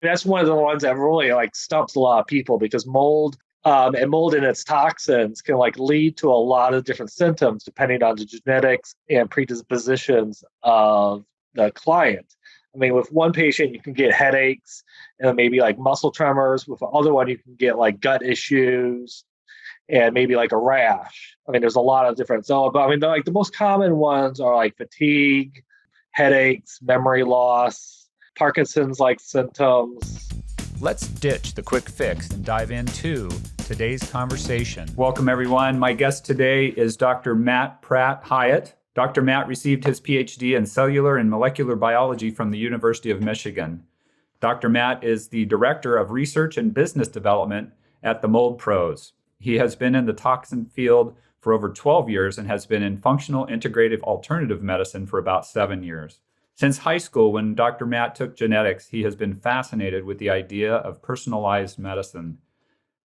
That's one of the ones that really like stumps a lot of people because mold and mold and its toxins can like lead to a lot of different symptoms depending on the genetics and predispositions of the client. I mean, with one patient, you can get headaches and maybe like muscle tremors. With the other one, you can get like gut issues and maybe like a rash. I mean, there's a lot of different. So, but I mean, like the most common ones are like fatigue, headaches, memory loss, Parkinson's like symptoms. Let's ditch the quick fix and dive into today's conversation. Welcome, everyone. My guest today is Dr. Matt Pratt-Hyatt. Dr. Matt received his Ph.D. in cellular and molecular biology from the University of Michigan. Dr. Matt is the Director of Research and Business Development at the Mold Pros. He has been in the toxin field for over 12 years and has been in functional integrative alternative medicine for about 7 years. Since high school, when Dr. Matt took genetics, he has been fascinated with the idea of personalized medicine.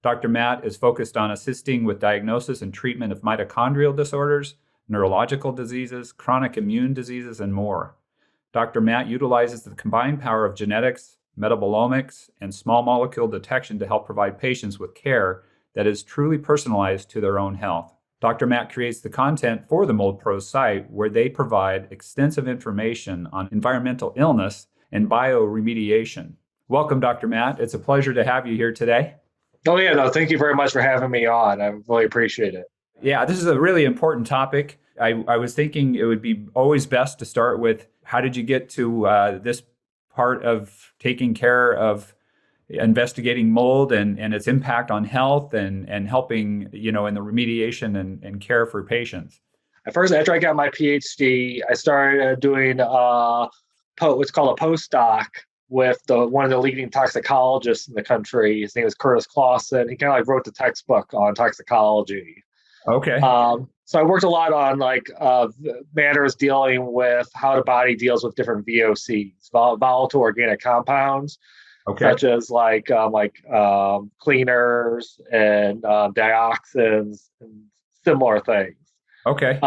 Dr. Matt is focused on assisting with diagnosis and treatment of mitochondrial disorders, neurological diseases, chronic immune diseases, and more. Dr. Matt utilizes the combined power of genetics, metabolomics, and small molecule detection to help provide patients with care that is truly personalized to their own health. Dr. Matt creates the content for the Mold Pros site where they provide extensive information on environmental illness and bioremediation. Welcome, Dr. Matt. It's a pleasure to have you here today. Oh, yeah, no, thank you very much for having me on. I really appreciate it. Yeah, this is a really important topic. I was thinking it would be always best to start with how did you get to this part of taking care of investigating mold and its impact on health and helping, in the remediation and care for patients? At first, after I got my PhD, I started doing what's called a postdoc with one of the leading toxicologists in the country. His name is Klaassen. He kind of like wrote the textbook on toxicology. Okay. So I worked a lot on matters dealing with how the body deals with different VOCs, volatile organic compounds. Okay. Such as cleaners and dioxins and similar things. Okay.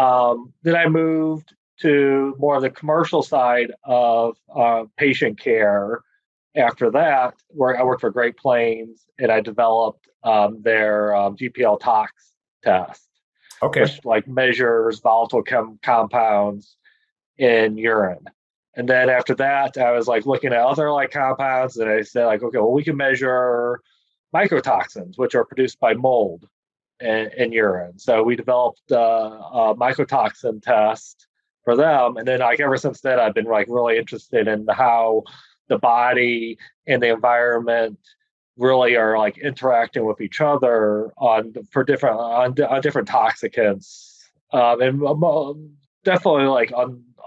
Then I moved to more of the commercial side of patient care. After that, where I worked for Great Plains, and I developed their GPL tox test, Okay. which measures volatile compounds in urine. And then after that, I was looking at other compounds, and I said okay, well, we can measure mycotoxins, which are produced by mold in urine. So we developed a mycotoxin test for them, and then ever since then, I've been really interested in how the body and the environment really are interacting with each other on different toxicants, and definitely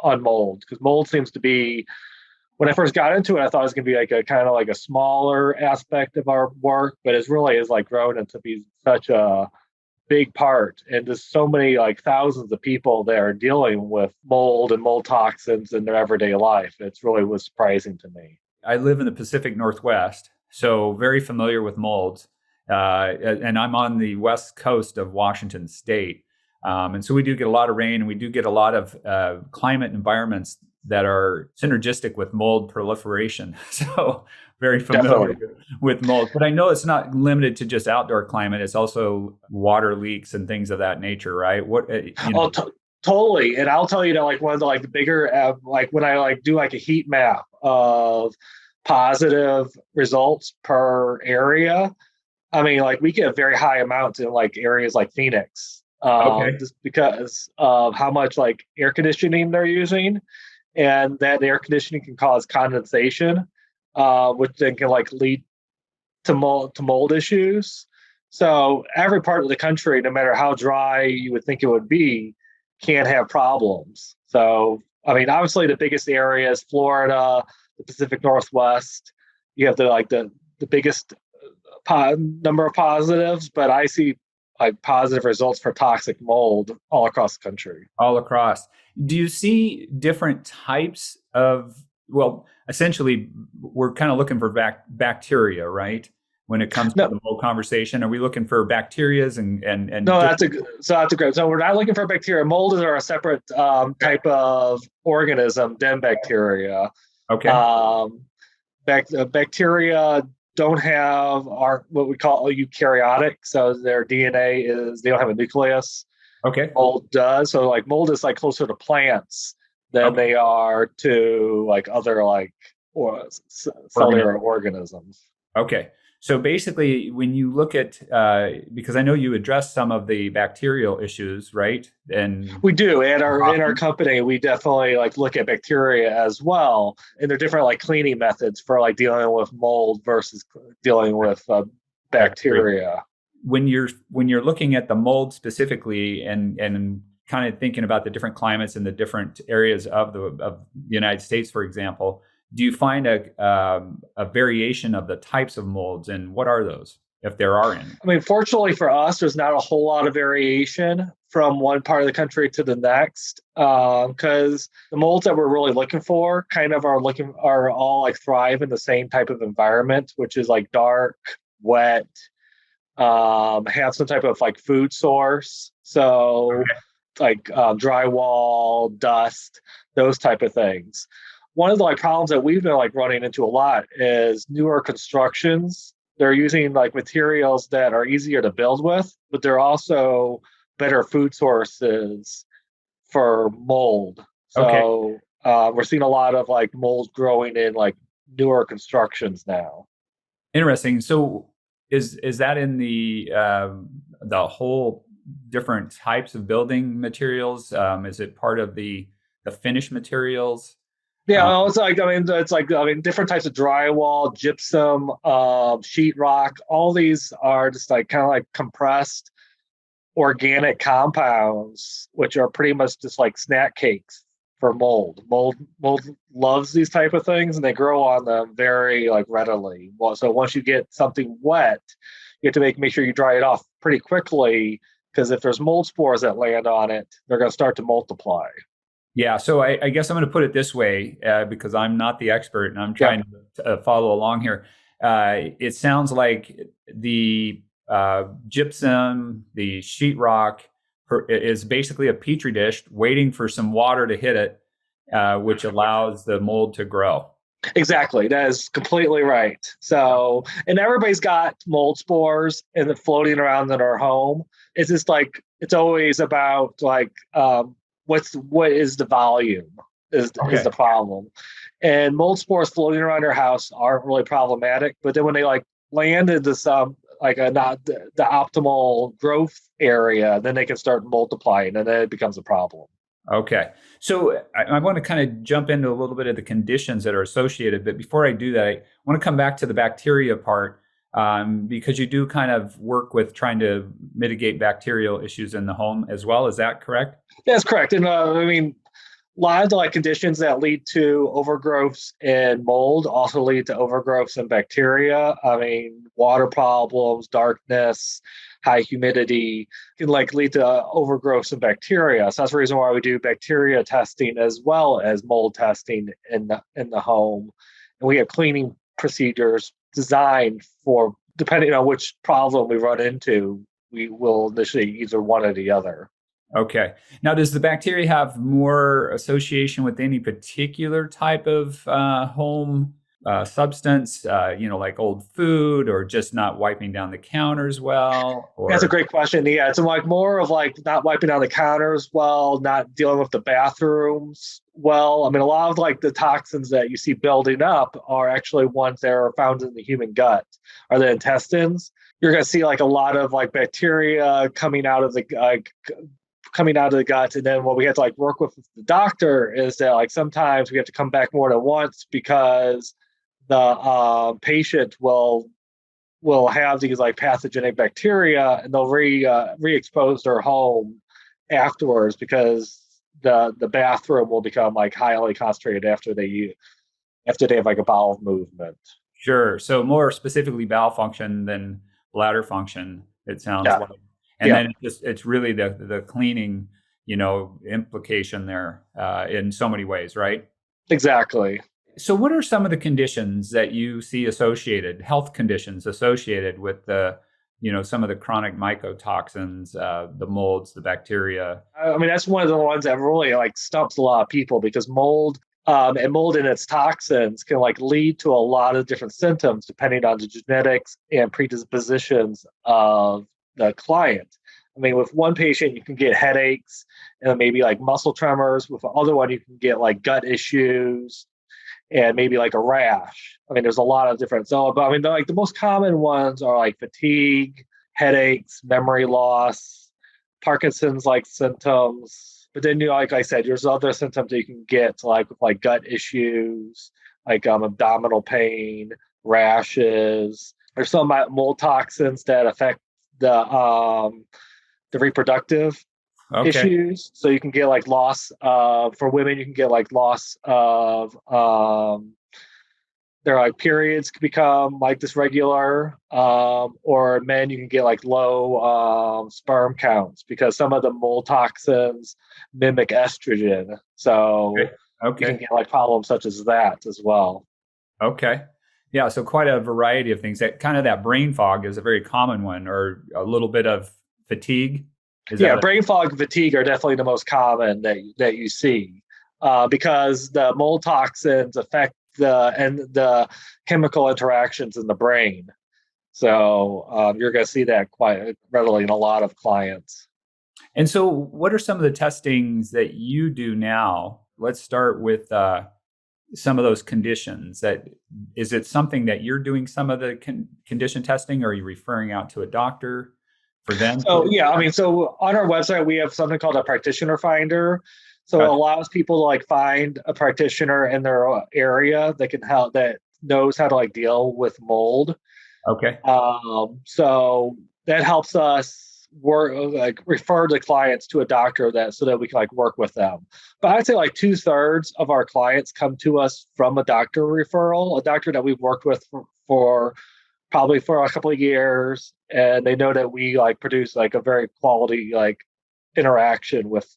on mold, because mold seems to be, when I first got into it, I thought it was going to be a kind of a smaller aspect of our work, but it really is grown into be such a big part, and there's so many thousands of people that are dealing with mold and mold toxins in their everyday life. It's really was surprising to me. I live in the Pacific Northwest, so very familiar with molds, and I'm on the west coast of Washington State. And so we do get a lot of rain, and we do get a lot of climate environments that are synergistic with mold proliferation. So very familiar with mold. But I know it's not limited to just outdoor climate. It's also water leaks and things of that nature, right? Totally. And I'll tell you that one of the bigger, when I do a heat map of positive results per area, I mean, we get very high amounts in areas like Phoenix. Just because of how much air conditioning they're using, and that air conditioning can cause condensation, which then can lead to mold issues. So every part of the country, no matter how dry you would think it would be, can have problems. So I mean, obviously the biggest areas, Florida, the Pacific Northwest, you have the biggest number of positives, but I see positive results for toxic mold all across the country. All across. Do you see different types of, essentially, we're kind of looking for bacteria, right? When it comes to the mold conversation, are we looking for bacterias and No, that's a great. So we're not looking for bacteria. Mold are a separate type of organism than bacteria. Okay. Bacteria don't have our what we call eukaryotic, so their DNA is they don't have a nucleus. Okay. Mold does. So like mold is like closer to plants than Okay. they are to like other like or cellular Organism. organisms. Okay. So basically, when you look at, because I know you address some of the bacterial issues, right? And We do in our company. We definitely like look at bacteria as well, and there are different like cleaning methods for like dealing with mold versus dealing with bacteria. bacteria. When you're looking at the mold specifically, and kind of thinking about the different climates and the different areas of the United States, for example, do you find a variation of the types of molds, and what are those, if there are any? I mean, fortunately for us, there's not a whole lot of variation from one part of the country to the next, because the molds that we're really looking for kind of are all like thrive in the same type of environment, which is like dark, wet, have some type of like food source. So like drywall, dust, those type of things. One of the like problems that we've been like running into a lot is newer constructions. They're using like materials that are easier to build with, but they're also better food sources for mold. Okay. So we're seeing a lot of like mold growing in like newer constructions now. Interesting. So is that in the whole different types of building materials? Is it part of the finished materials? Yeah, Um, well, it's like different types of drywall, gypsum, sheetrock. All these are just like kind of like compressed organic compounds, which are pretty much just like snack cakes for mold. Mold loves these type of things, and they grow on them very like readily. Well, so once you get something wet, you have to make sure you dry it off pretty quickly because if there's mold spores that land on it, they're going to start to multiply. Yeah, so I guess I'm going to put it this way, because I'm not the expert and I'm Yeah, trying to follow along here. It sounds like the gypsum, the sheetrock, is basically a petri dish waiting for some water to hit it, which allows the mold to grow. exactly. That is completely right. So, and everybody's got mold spores and floating around in our home. It's just like it's always about like what is the volume is Okay. the problem, and mold spores floating around your house aren't really problematic. But then when they like land into some like a not the optimal growth area, then they can start multiplying, and then it becomes a problem. Okay. So I want to kind of jump into a little bit of the conditions that are associated. But before I do that, I want to come back to the bacteria part, because you do kind of work with trying to mitigate bacterial issues in the home as well. Is that correct? That's correct. And I mean, a lot of the like conditions that lead to overgrowths in mold also lead to overgrowths in bacteria. I mean, water problems, darkness, high humidity can like lead to overgrowths in bacteria. So that's the reason why we do bacteria testing as well as mold testing in the home. And we have cleaning procedures designed for depending on which problem we run into, we will initiate either one or the other. Okay. Now, does the bacteria have more association with any particular type of home substance, like old food, or just not wiping down the counters well? That's a Or great question. Yeah, it's like more of like not wiping down the counters well, not dealing with the bathrooms well. I mean, a lot of like the toxins that you see building up are actually ones that are found in the human gut or the intestines. You're going to see like a lot of like bacteria coming out of the gut. And then what we have to like work with the doctor is that like sometimes we have to come back more than once because the patient will have these like pathogenic bacteria and they'll re-expose their home afterwards because the bathroom will become like highly concentrated after they have like a bowel movement. sure. So more specifically bowel function than bladder function, it sounds Yeah. like. And Yeah, then it's really the cleaning, implication there, in so many ways, right? exactly. So what are some of the conditions that you see associated, health conditions associated with some of the chronic mycotoxins, the molds, the bacteria? I mean, that's one of the ones that really like stumps a lot of people because mold And mold and its toxins can like lead to a lot of different symptoms depending on the genetics and predispositions of the client. I mean, with one patient, you can get headaches and maybe like muscle tremors. With the other one, you can get like gut issues and maybe like a rash. I mean, there's a lot of different. So, but I mean, like the most common ones are like fatigue, headaches, memory loss, Parkinson's like symptoms. But then, like I said, there's other symptoms that you can get, like with like gut issues, like abdominal pain, rashes. There's some mold toxins that affect the reproductive issues. So you can get like loss for women, you can get like loss of their like periods can become like dysregular, or men you can get like low sperm counts because some of the mold toxins mimic estrogen. So you can get like problems such as that as well. Okay. Yeah, so quite a variety of things. That kind of that brain fog is a very common one, or a little bit of fatigue. Brain fog and fatigue are definitely the most common that you see, because the mold toxins affect the chemical interactions in the brain. So you're going to see that quite readily in a lot of clients. And so, what are some of the testings that you do now? Let's start with some of those conditions. That is it something that you're doing some of the condition testing, or are you referring out to a doctor for them? So so on our website we have something called a practitioner finder. So it allows people to like find a practitioner in their area that can help, that knows how to like deal with mold. Okay. So that helps us work, like refer the clients to a doctor so that we can like work with them. But I'd say like 2/3 of our clients come to us from a doctor referral, a doctor that we've worked with for probably for a couple of years, and they know that we like produce like a very quality like interaction with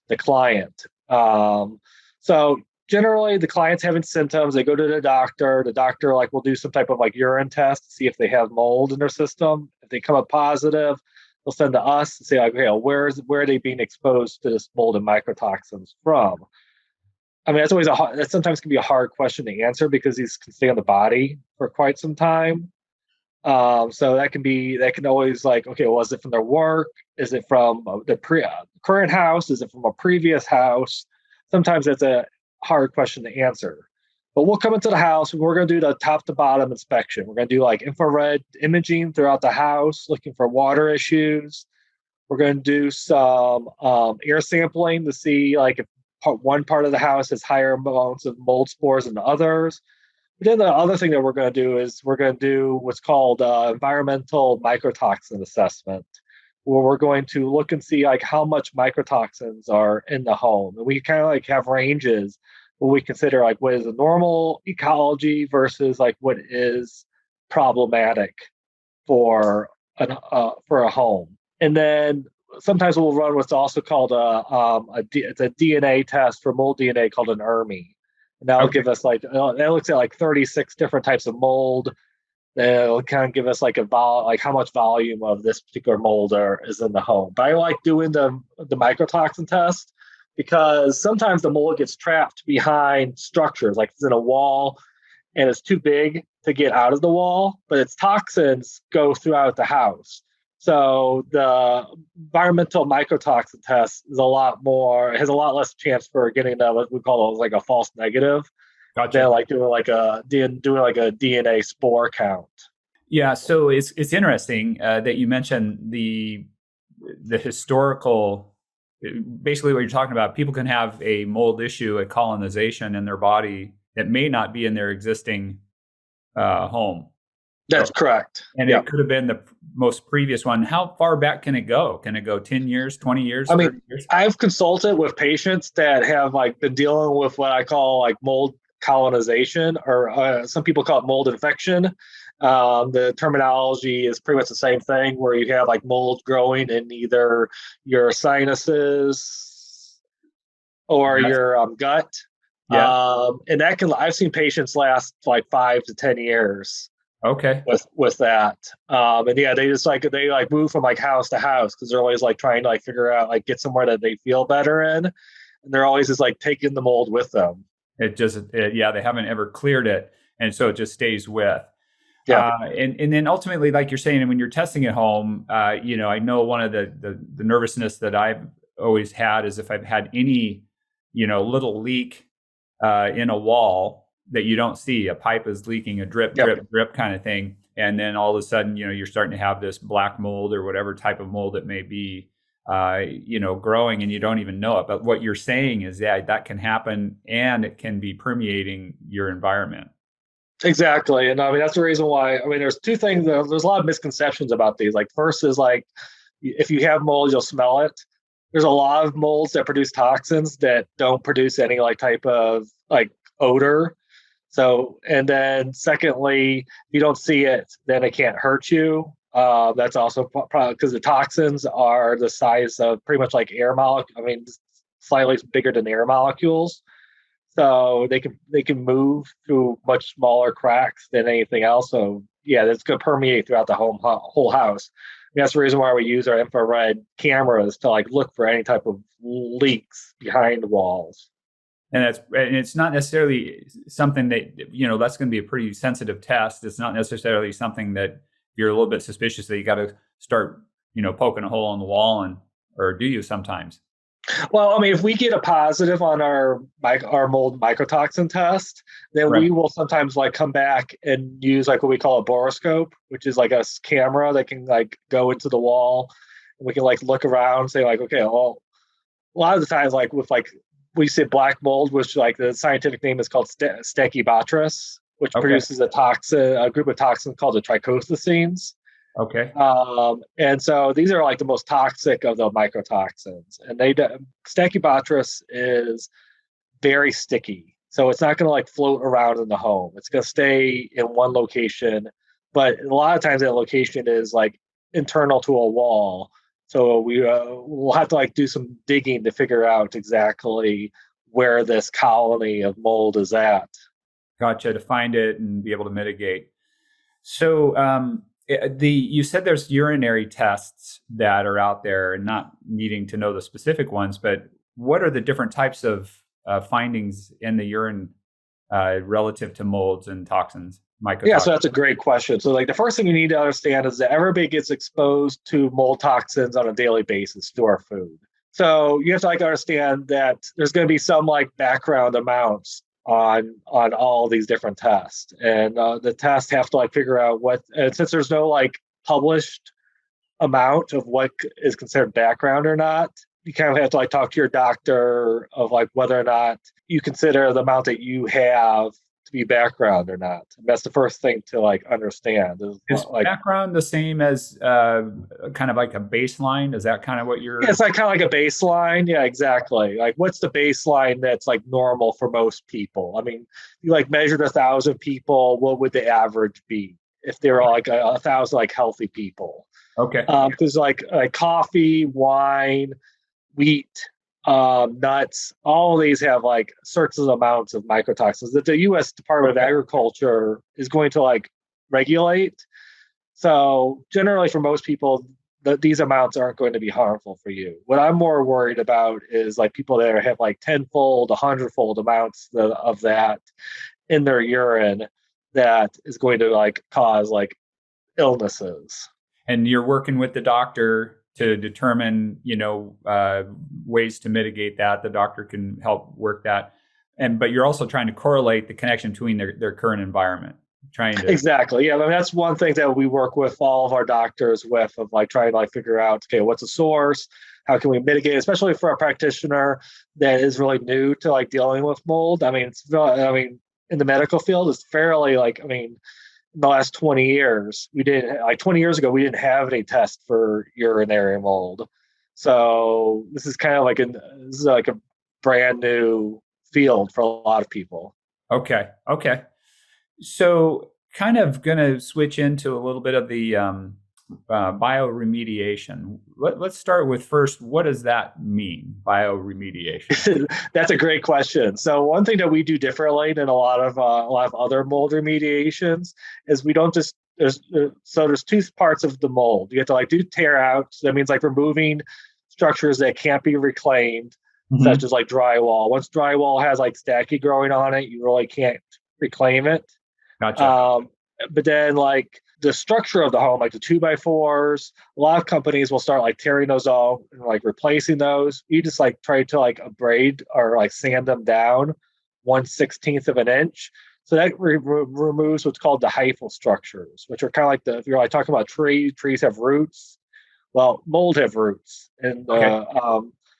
the client. So generally the client's having symptoms, they go to the doctor like will do some type of like urine test to see if they have mold in their system. If they come up positive, they'll send to us and say like, hey, where are they being exposed to this mold and mycotoxins from? I mean, that sometimes can be a hard question to answer because these can stay on the body for quite some time. So that can always like, okay, well, is it from their work? Is it from the current house? Is it from a previous house? Sometimes it's a hard question to answer. But we'll come into the house and we're going to do the top to bottom inspection. We're going to do like infrared imaging throughout the house, looking for water issues. We're going to do some air sampling to see like if one part of the house has higher amounts of mold spores than others. But then the other thing that we're going to do is we're going to do what's called environmental mycotoxin assessment, where we're going to look and see like how much mycotoxins are in the home. And we kind of like have ranges where we consider like what is a normal ecology versus like what is problematic for a home. And then sometimes we'll run what's also called it's a DNA test for mold DNA called an ERMI. And that'll give us like, that looks at like 36 different types of mold. That'll kind of give us like like how much volume of this particular mold is in the home. But I like doing the mycotoxin test because sometimes the mold gets trapped behind structures, like it's in a wall and it's too big to get out of the wall, but its toxins go throughout the house. So the environmental mycotoxin test has a lot less chance for getting what we call like a false negative. Gotcha. Than like doing like a DNA spore count. Yeah, so it's interesting that you mentioned the historical. Basically, what you're talking about, people can have a mold issue, a colonization in their body that may not be in their existing home. That's correct. And it could have been the most previous one. How far back can it go? Can it go 10 years, 20 years, 30 years? I've consulted with patients that have like been dealing with what I call like mold colonization, or some people call it mold infection. The terminology is pretty much the same thing, where you have like mold growing in either your sinuses or your gut. Yeah. And I've seen patients last like 5 to 10 years. Okay. With that. And yeah, they move from like house to house because they're always like trying to like figure out, like get somewhere that they feel better in. and they're always just like taking the mold with them. Yeah, they haven't ever cleared it, and so it just stays with. Yeah. And then ultimately, like you're saying, when you're testing at home, I know one of the nervousness that I've always had is if I've had any, little leak in a wall that you don't see, a pipe is leaking, a drip, Yep. drip, drip kind of thing. And then all of a sudden, you're starting to have this black mold or whatever type of mold it may be, growing, and you don't even know it. But what you're saying is that can happen, and it can be permeating your environment. Exactly. And I mean, that's the reason why, I mean, there's two things, there's a lot of misconceptions about these. Like, first is like, if you have mold, you'll smell it. There's a lot of molds that produce toxins that don't produce any like type of like odor. So, and then secondly, if you don't see it, then it can't hurt you. That's also probably because the toxins are the size of pretty much like air molecules. I mean, slightly bigger than air molecules. So they can move through much smaller cracks than anything else. So yeah, that's going to permeate throughout the whole house. And that's the reason why we use our infrared cameras to like look for any type of leaks behind the walls. And it's not necessarily something that, that's going to be a pretty sensitive test. It's not necessarily something that you're a little bit suspicious that you got to start, poking a hole in the wall or do you sometimes? Well, I mean, if we get a positive on our mold mycotoxin test, then Right. we will sometimes like come back and use like what we call a boroscope, which is like a camera that can like go into the wall, and we can like look around and say like, okay, well, a lot of the times like with like we say black mold, which like the scientific name is called Stachybotrys, which Okay. produces a group of toxins called the trichothecenes. Okay. And so these are like the most toxic of the mycotoxins, and Stachybotrys is very sticky, so it's not going to like float around in the home. It's going to stay in one location, but a lot of times that location is like internal to a wall. So we'll have to like do some digging to figure out exactly where this colony of mold is at. Gotcha. To find it and be able to mitigate. So, you said there's urinary tests that are out there, and not needing to know the specific ones, but what are the different types of findings in the urine relative to molds and toxins, Yeah, so mycotoxins? that's a great question. So, like, the first thing you need to understand is that everybody gets exposed to mold toxins on a daily basis through our food. So you have to like understand that there's going to be some like background amounts on all these different tests, and the tests have to like figure out what. And since there's no like published amount of what is considered background or not, you kind of have to like talk to your doctor of like whether or not you consider the amount that you have to be background or not. And that's the first thing to like understand Is like background the same as kind of like a baseline? Is that kind of what you're? it's like kind of like a baseline. Yeah, exactly. Like what's the baseline that's like normal for most people? I mean, you like measured 1,000 people, what would the average be if they were like 1,000 like healthy people? Okay. Because like coffee, wine, wheat, nuts, all of these have like certain amounts of mycotoxins that the U.S. Department of Okay. Agriculture is going to like regulate. So generally, for most people, these amounts aren't going to be harmful for you. What I'm more worried about is like people that have like tenfold, 100-fold amounts of that in their urine that is going to like cause like illnesses. And you're working with the doctor to determine, ways to mitigate that. The doctor can help work that, but you're also trying to correlate the connection between their current environment. Trying to Exactly. Yeah. I mean, that's one thing that we work with all of our doctors with, of like trying to like figure out, okay, what's the source? How can we mitigate, especially for a practitioner that is really new to like dealing with mold? I mean, in the medical field, it's fairly like, I mean, in the last 20 years, we didn't like 20 years ago, we didn't have any test for urinary mold. So this is kind of like this is like a brand new field for a lot of people. Okay. So, kind of going to switch into a little bit of the bioremediation. Let's start with first, what does that mean, bioremediation? That's a great question. So one thing that we do differently than a lot of other mold remediations is we don't just there's two parts of the mold. You have to like do tear out. So that means like removing structures that can't be reclaimed such as like drywall. Once drywall has like stacky growing on it, you really can't reclaim it. Gotcha. But then like the structure of the home, like the 2x4s, a lot of companies will start like tearing those off and like replacing those. You just like try to like abrade or like sand them down 1/16 of an inch. So that removes what's called the hyphal structures, which are kind of like if you're like talking about trees have roots. Well, mold have roots, and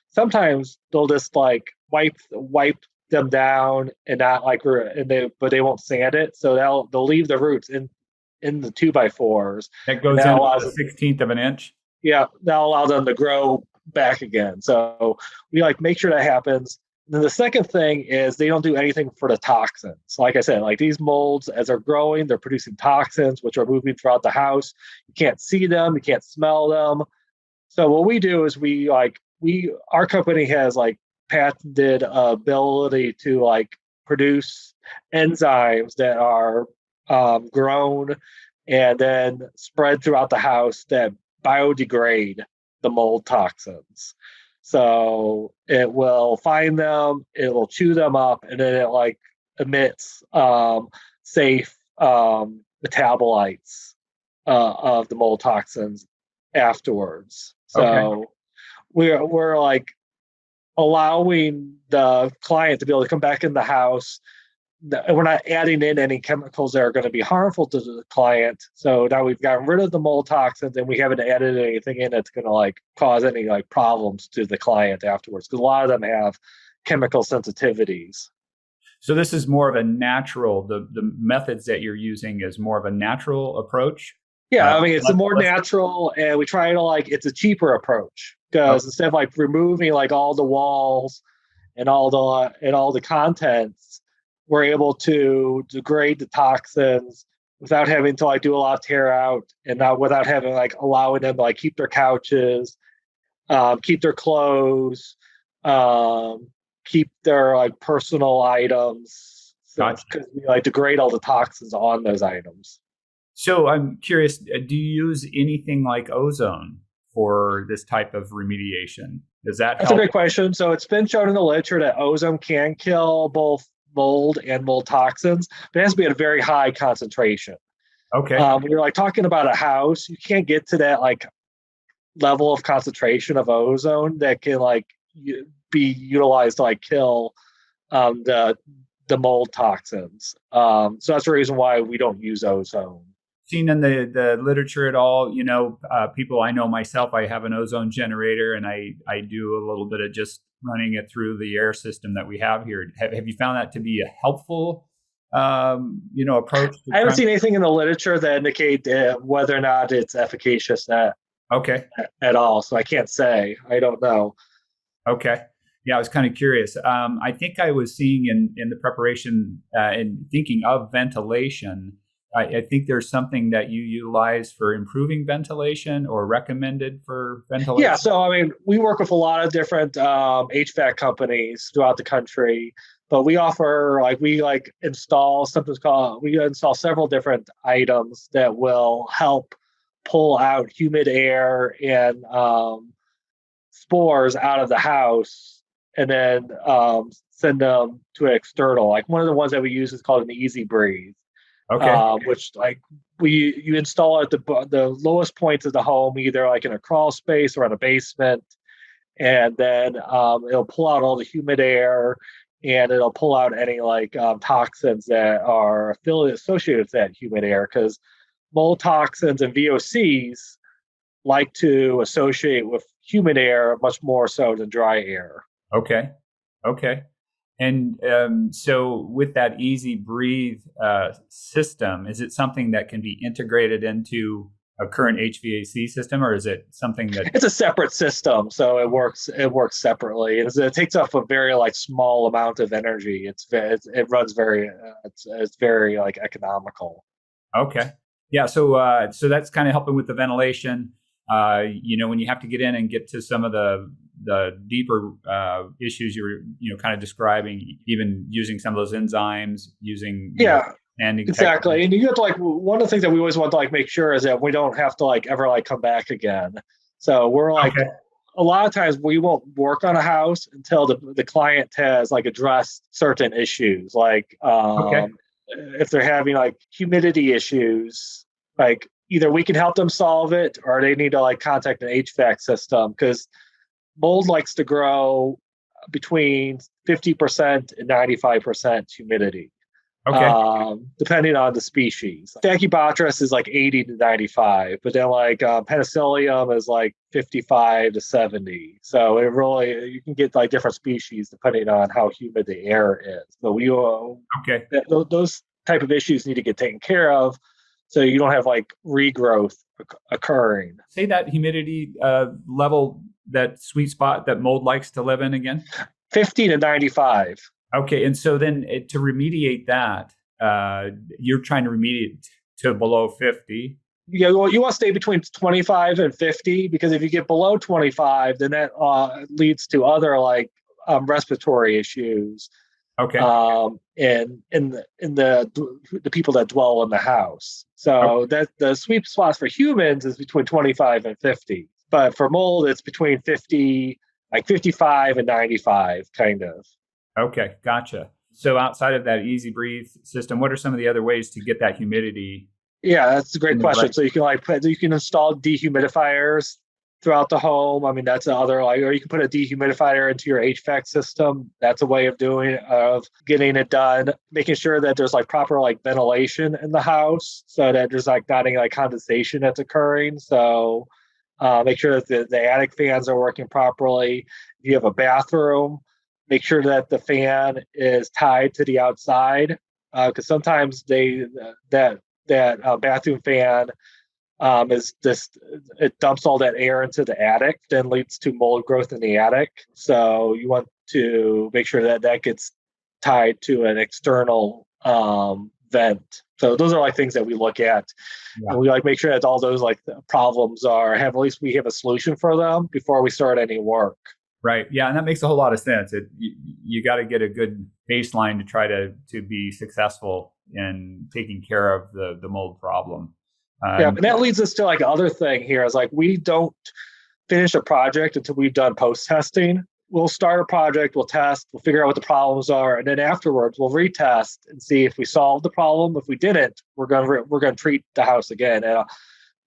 sometimes they'll just like wipe them down and not like but they won't sand it, so they'll leave the roots in the 2x4s. That goes in about a 16th of an inch. Yeah, that'll allow them to grow back again. So we like make sure that happens. And then the second thing is they don't do anything for the toxins. Like I said, like these molds, as they're growing, they're producing toxins, which are moving throughout the house. You can't see them, you can't smell them. So what we do is our company has like patented ability to like produce enzymes that are grown and then spread throughout the house that biodegrade the mold toxins. So it will find them, it will chew them up, and then it like emits safe metabolites of the mold toxins afterwards. So we're like allowing the client to be able to come back in the house. We're not adding in any chemicals that are going to be harmful to the client. So now we've gotten rid of the mold toxins and we haven't added anything in that's going to like cause any like problems to the client afterwards, because a lot of them have chemical sensitivities. So this is more of a natural, the methods that you're using is more of a natural approach? Yeah, I mean, it's a more natural, and we try to like, it's a cheaper approach, because instead of like removing like all the walls and all the contents, we're able to degrade the toxins without having to like do a lot of tear out, and not without having like allowing them to like keep their couches, keep their clothes, keep their like personal items. Because we like degrade all the toxins on those items. So I'm curious, do you use anything like ozone for this type of remediation? Does that help? That's a good question. So it's been shown in the literature that ozone can kill both mold and mold toxins, but it has to be at a very high concentration. Okay. When you're like talking about a house, you can't get to that like level of concentration of ozone that can like be utilized to like kill the mold toxins. So that's the reason why we don't use ozone. Seen in the literature at all, people I know myself, I have an ozone generator, and I do a little bit of just running it through the air system that we have here. Have you found that to be a helpful, approach? I haven't seen anything in the literature that indicate whether or not it's efficacious at all. So I can't say. I don't know. Okay. Yeah, I was kind of curious. I think I was seeing in the preparation and thinking of ventilation, I think there's something that you utilize for improving ventilation or recommended for ventilation. Yeah, so I mean, we work with a lot of different HVAC companies throughout the country, but we offer we install several different items that will help pull out humid air and spores out of the house, and then send them to an external. Like one of the ones that we use is called an Easy Breathe. Okay. Which you install at the lowest points of the home, either like in a crawl space or in a basement, and then it'll pull out all the humid air, and it'll pull out any toxins that are associated with that humid air, because mold toxins and VOCs like to associate with humid air much more so than dry air. Okay. And so with that Easy Breathe system, is it something that can be integrated into a current HVAC system, or is it something that... It's a separate system, so it works separately. It takes up a very small amount of energy. It runs very it's very economical. Okay. Yeah, so that's kind of helping with the ventilation. When you have to get in and get to some of the deeper issues you were kind of describing, even using some of those enzymes, using standing exactly techniques. And you have to one of the things that we always want to make sure is that we don't have to ever come back again. So we're a lot of times we won't work on a house until the client has like addressed certain issues, like Okay. if they're having like humidity issues, like either we can help them solve it or they need to like contact an HVAC system because mold likes to grow between 50% and 95% humidity, Okay. depending on the species. Stachybotrys is like 80 to 95, but then like penicillium is like 55 to 70. So it really, you can get like different species depending on how humid the air is. So Okay. those type of issues need to get taken care of so you don't have like regrowth occurring. Say that humidity level, that sweet spot that mold likes to live in again. 50 to 95. Okay, and so then to remediate that, you're trying to remediate to below 50. Yeah, well, you want to stay between 25 and 50 because if you get below 25, then that leads to other like respiratory issues. Okay. The people that dwell in the house. So that the sweet spots for humans is between 25 and 50, but for mold it's between 50, like 55 and 95, kind of. Okay, gotcha. So outside of that easy breathe system, what are some of the other ways to get that humidity? Yeah, that's a great question. Right. So you can install dehumidifiers throughout the home. I mean, that's another like, or you can put a dehumidifier into your HVAC system. That's a way of getting it done. Making sure that there's like proper like ventilation in the house, so that there's like not any like condensation that's occurring. So make sure that the attic fans are working properly. If you have a bathroom, make sure that the fan is tied to the outside because sometimes that bathroom fan is just it dumps all that air into the attic, then leads to mold growth in the attic. So you want to make sure that that gets tied to an external vent. So those are like things that we look at, and we like make sure that all those like problems at least we have a solution for them before we start any work. Right. Yeah, and that makes a whole lot of sense. You got to get a good baseline to try to be successful in taking care of the mold problem. Yeah, and that leads us to like other thing here is like we don't finish a project until we've done post testing. We'll start a project, we'll test, we'll figure out what the problems are, and then afterwards we'll retest and see if we solved the problem. If we didn't, we're going to treat the house again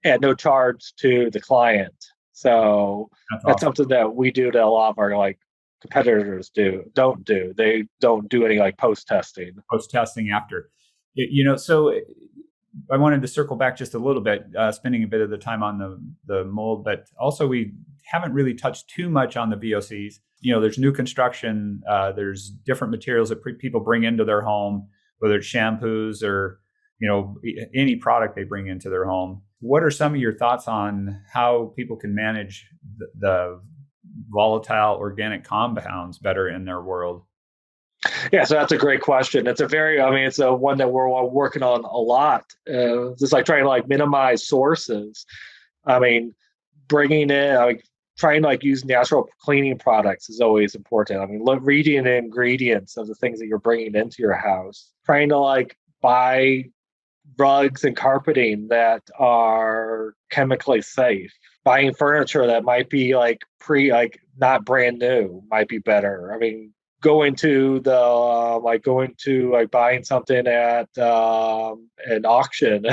at no charge to the client. So that's awesome. something that we do that a lot of our like competitors don't do. They don't do any like post testing. Post testing after, So I wanted to circle back just a little bit, spending a bit of the time on the mold, but also we haven't really touched too much on the VOCs. There's new construction. There's different materials that people bring into their home, whether it's shampoos or any product they bring into their home. What are some of your thoughts on how people can manage the volatile organic compounds better in their world? Yeah, so that's a great question. It's it's a one that we're working on a lot. Just like trying to like minimize sources. I mean, bringing in, like trying to like use natural cleaning products is always important. I mean, reading the ingredients of the things that you're bringing into your house. Trying to like buy rugs and carpeting that are chemically safe. Buying furniture that might be like not brand new might be better. I mean, going to buying something at an auction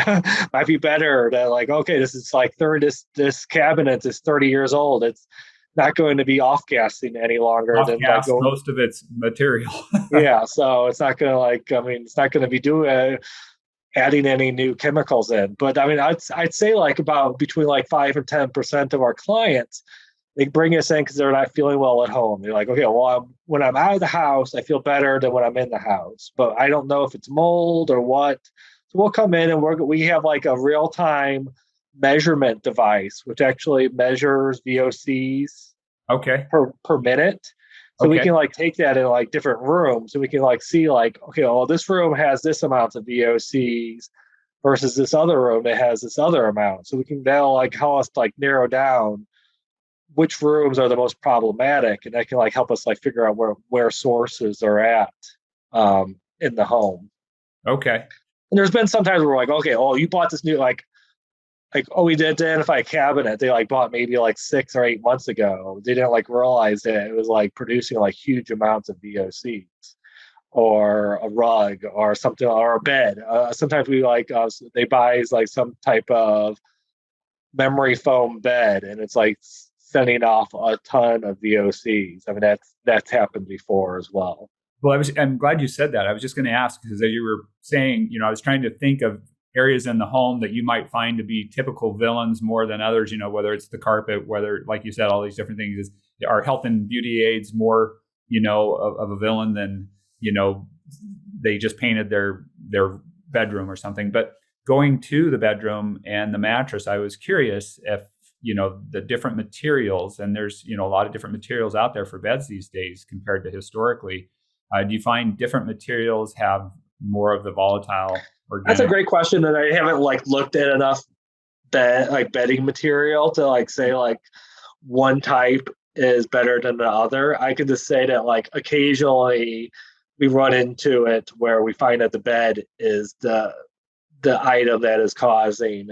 might be better than like, okay, this is like this cabinet is 30 years old. It's not going to be off-gassing any longer than like most of its material. Yeah, so it's not going to it's not going to be adding any new chemicals in. But I mean, I'd say like about between like 5 and 10% of our clients, they bring us in because they're not feeling well at home. They're like, okay, well, when I'm out of the house, I feel better than when I'm in the house, but I don't know if it's mold or what. So we'll come in and we have like a real-time measurement device, which actually measures VOCs per minute. So we can like take that in like different rooms and we can like see like, okay, well, this room has this amount of VOCs versus this other room that has this other amount. So that'll like help us like narrow down which rooms are the most problematic, and that can like help us like figure out where sources are at in the home. Okay. And there's been sometimes where we're like, okay, oh, you bought this new like like, oh, we did identify a cabinet they like bought maybe like 6 or 8 months ago. They didn't like realize that it was like producing like huge amounts of VOCs, or a rug or something, or a bed. Sometimes we like they buy like some type of memory foam bed, and it's like sending off a ton of VOCs. I mean, that's happened before as well. Well, I'm glad you said that. I was just going to ask, because as you were saying, I was trying to think of areas in the home that you might find to be typical villains more than others, whether it's the carpet, whether, like you said, all these different things. Are health and beauty aids more, of a villain than, they just painted their bedroom or something. But going to the bedroom and the mattress, I was curious if, the different materials, and there's, a lot of different materials out there for beds these days compared to historically. Do you find different materials have more of the volatile organic? That's a great question, and I haven't like looked at enough bedding material to like say like one type is better than the other. I could just say that like occasionally we run into it where we find that the bed is the item that is causing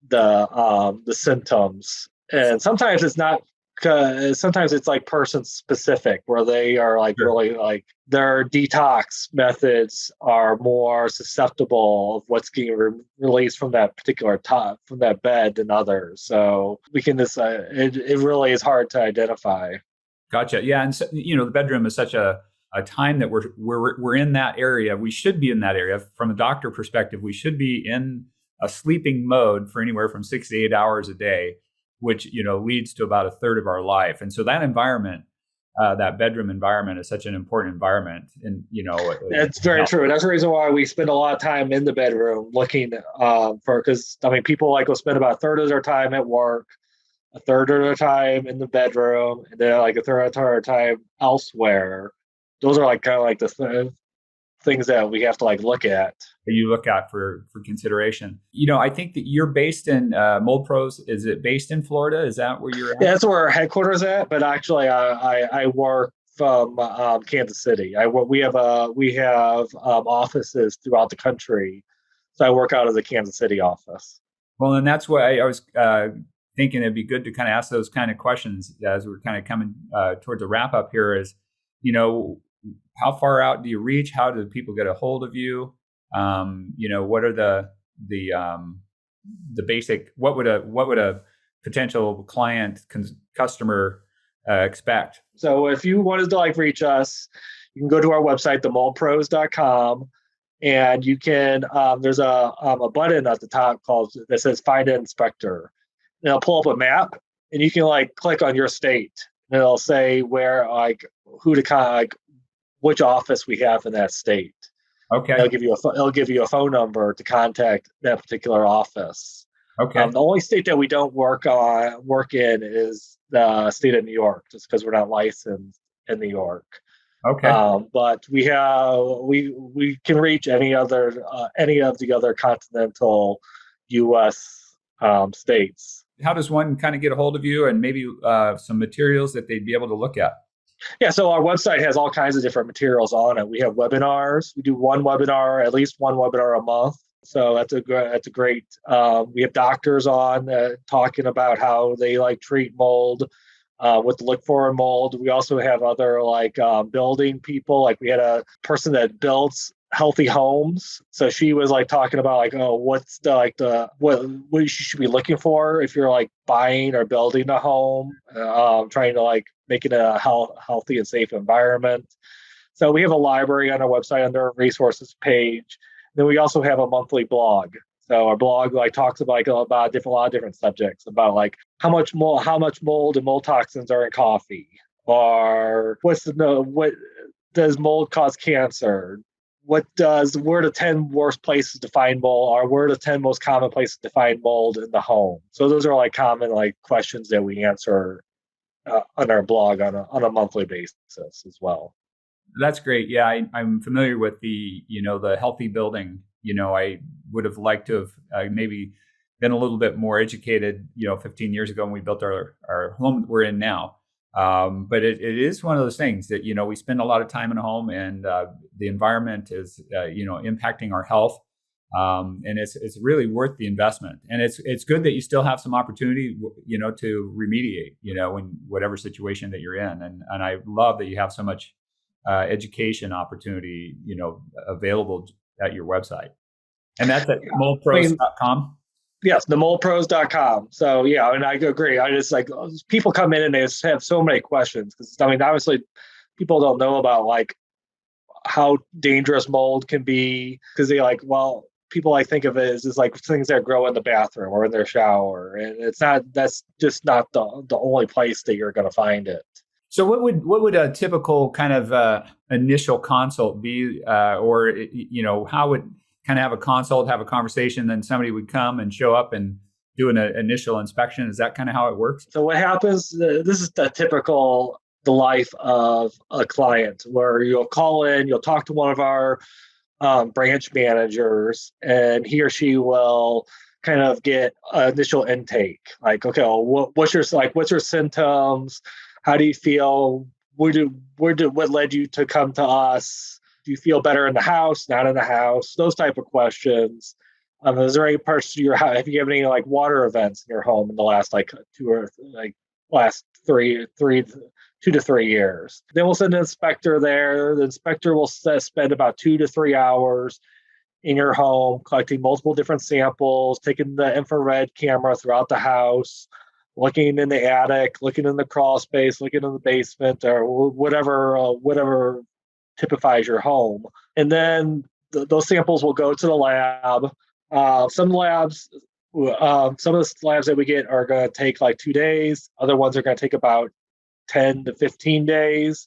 the symptoms, and sometimes it's not. Sometimes it's like person specific, where they are like Sure. really like their detox methods are more susceptible of what's getting released from that particular top from that bed than others. So we can just it really is hard to identify. Gotcha. Yeah, and so, the bedroom is such a time that we're in that area. We should be in that area from a doctor perspective. We should be in a sleeping mode for anywhere from 6 to 8 hours a day, which leads to about a third of our life. And so that environment, that bedroom environment, is such an important environment. And That's very true. That's the reason why we spend a lot of time in the bedroom looking because I mean people like will spend about a third of their time at work, a third of their time in the bedroom, and then like a third of their time elsewhere. Those are like kind of like the things that we have to like look at. You look at for consideration. I think that you're based in Mold Pros. Is it based in Florida? Is that where you're at? Yeah, that's where our headquarters at. But actually, I work from Kansas City. We have offices throughout the country, so I work out of the Kansas City office. Well, and that's why I was thinking it'd be good to kind of ask those kind of questions as we're kind of coming towards a wrap up here. Is how far out do you reach? How do people get a hold of you? What are the basic? What would a potential client customer expect? So if you wanted to like reach us, you can go to our website, themoldpros.com, and you can there's a button at the top that says Find an Inspector. And it'll pull up a map, and you can like click on your state, and it'll say where like who to contact, which office we have in that state. Okay. It'll give you a phone number to contact that particular office. Okay. The only state that we don't work in is the state of New York, just because we're not licensed in New York. Okay. But we can reach any of the other continental U.S. States. How does one kind of get a hold of you, and maybe some materials that they'd be able to look at? Yeah, so our website has all kinds of different materials on it. We have webinars. We do at least one webinar a month. So that's a great. We have doctors on talking about how they like treat mold, what to look for in mold. We also have other like building people. Like we had a person that builds healthy homes. So she was like talking about like, oh, what's what you should be looking for if you're like buying or building a home, trying to like make it a healthy and safe environment. So we have a library on our website under our resources page. Then we also have a monthly blog. So our blog like talks about a lot of different subjects, about like how much mold and mold toxins are in coffee, or what does mold cause cancer? Where are the 10 worst places to find mold, or where are the 10 most common places to find mold in the home? So those are like common like questions that we answer on our blog on a monthly basis as well. That's great. Yeah, I'm familiar with the healthy building. I would have liked to have maybe been a little bit more educated, 15 years ago when we built our home that we're in now. But it is one of those things that, we spend a lot of time in a home, and the environment is, impacting our health. And it's really worth the investment. And it's good that you still have some opportunity, to remediate, in whatever situation that you're in. And I love that you have so much education opportunity, available at your website. And that's at moldpros.com. Yes, themoldpros.com. So yeah, and I agree. I just like people come in and they just have so many questions because obviously people don't know about like how dangerous mold can be because they people like think of it as just like things that grow in the bathroom or in their shower, and that's just not the only place that you're going to find it. So what would a typical kind of initial consult be, or how would kind of have a consult, have a conversation, then somebody would come and show up and do an initial inspection? Is that kind of how it works? So what happens, this is the life of a client where you'll call in, you'll talk to one of our branch managers, and he or she will kind of get initial intake. Like, okay, well, what's your symptoms? How do you feel? What led you to come to us? Do you feel better in the house, not in the house? Those type of questions. Is there any parts of your house? Have you had any like water events in your home in the last two to 3 years? Then we'll send an inspector there. The inspector will spend about 2 to 3 hours in your home, collecting multiple different samples, taking the infrared camera throughout the house, looking in the attic, looking in the crawl space, looking in the basement, or whatever typifies your home. And then those samples will go to the lab. Some of the labs that we get are going to take like 2 days. Other ones are going to take about 10 to 15 days.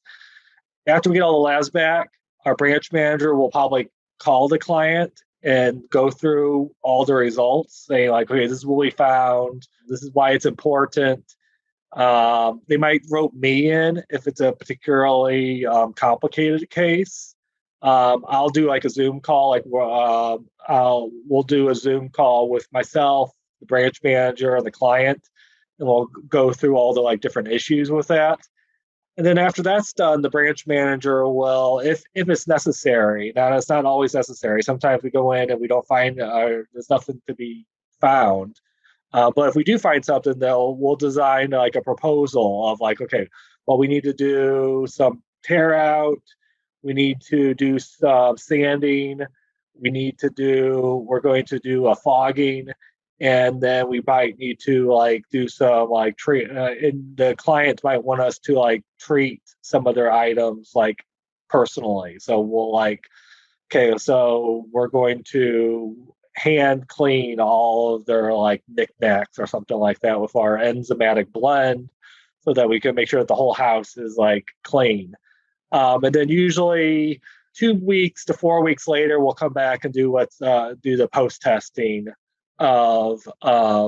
After we get all the labs back, our branch manager will probably call the client and go through all the results, saying like, okay, this is what we found. This is why it's important. They might rope me in if it's a particularly complicated case. I'll do like a Zoom call. We'll do a Zoom call with myself, the branch manager, and the client, and we'll go through all the like different issues with that. And then after that's done, the branch manager will, if it's necessary. Now it's not always necessary. Sometimes we go in and we don't find there's nothing to be found. But if we do find something, we'll design like a proposal of like, okay, well, we need to do some tear out. We need to do some sanding. We're going to do a fogging. And then we might need to like do some like treat, and the clients might want us to like treat some of their items like personally. So we'll like, okay, so we're going to hand clean all of their like knickknacks or something like that with our enzymatic blend so that we can make sure that the whole house is like clean. And then usually 2 weeks to 4 weeks later, we'll come back and do the post testing of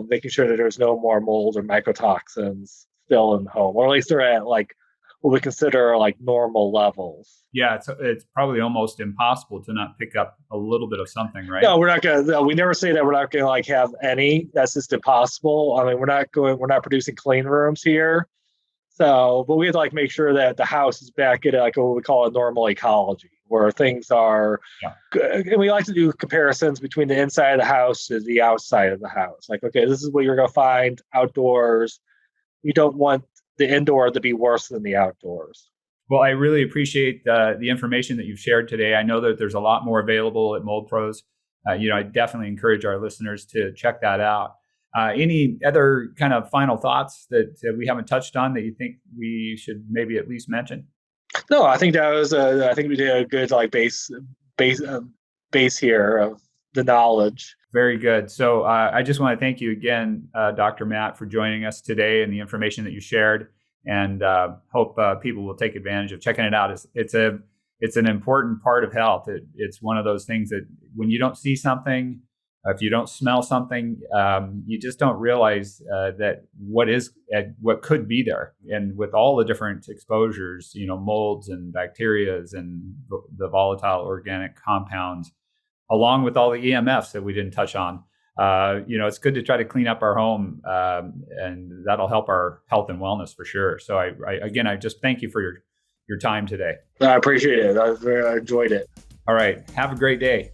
making sure that there's no more mold or mycotoxins still in the home, or at least they're at like what we consider like normal levels. Yeah, it's probably almost impossible to not pick up a little bit of something, right? No, we're not gonna. No, we never say that we're not gonna like have any. That's just impossible. I mean, we're not producing clean rooms here. So, but we have to like make sure that the house is back at like what we call a normal ecology, where things are. Yeah. And we like to do comparisons between the inside of the house to the outside of the house. Like, okay, this is what you're going to find outdoors. We don't want the indoor to be worse than the outdoors. Well, I really appreciate the information that you've shared today. I know that there's a lot more available at Mold Pros. I definitely encourage our listeners to check that out. Any other kind of final thoughts that we haven't touched on that you think we should maybe at least mention? No, I think I think we did a good like base here of the knowledge. Very good. So I just want to thank you again, Dr. Matt, for joining us today and the information that you shared, and hope people will take advantage of checking it out. It's an important part of health. It's one of those things that when you don't see something, if you don't smell something, you just don't realize that what could be there. And with all the different exposures, molds and bacterias and the volatile organic compounds, along with all the EMFs that we didn't touch on, it's good to try to clean up our home, and that'll help our health and wellness for sure. So I just thank you for your time today. I appreciate it. I enjoyed it. All right. Have a great day.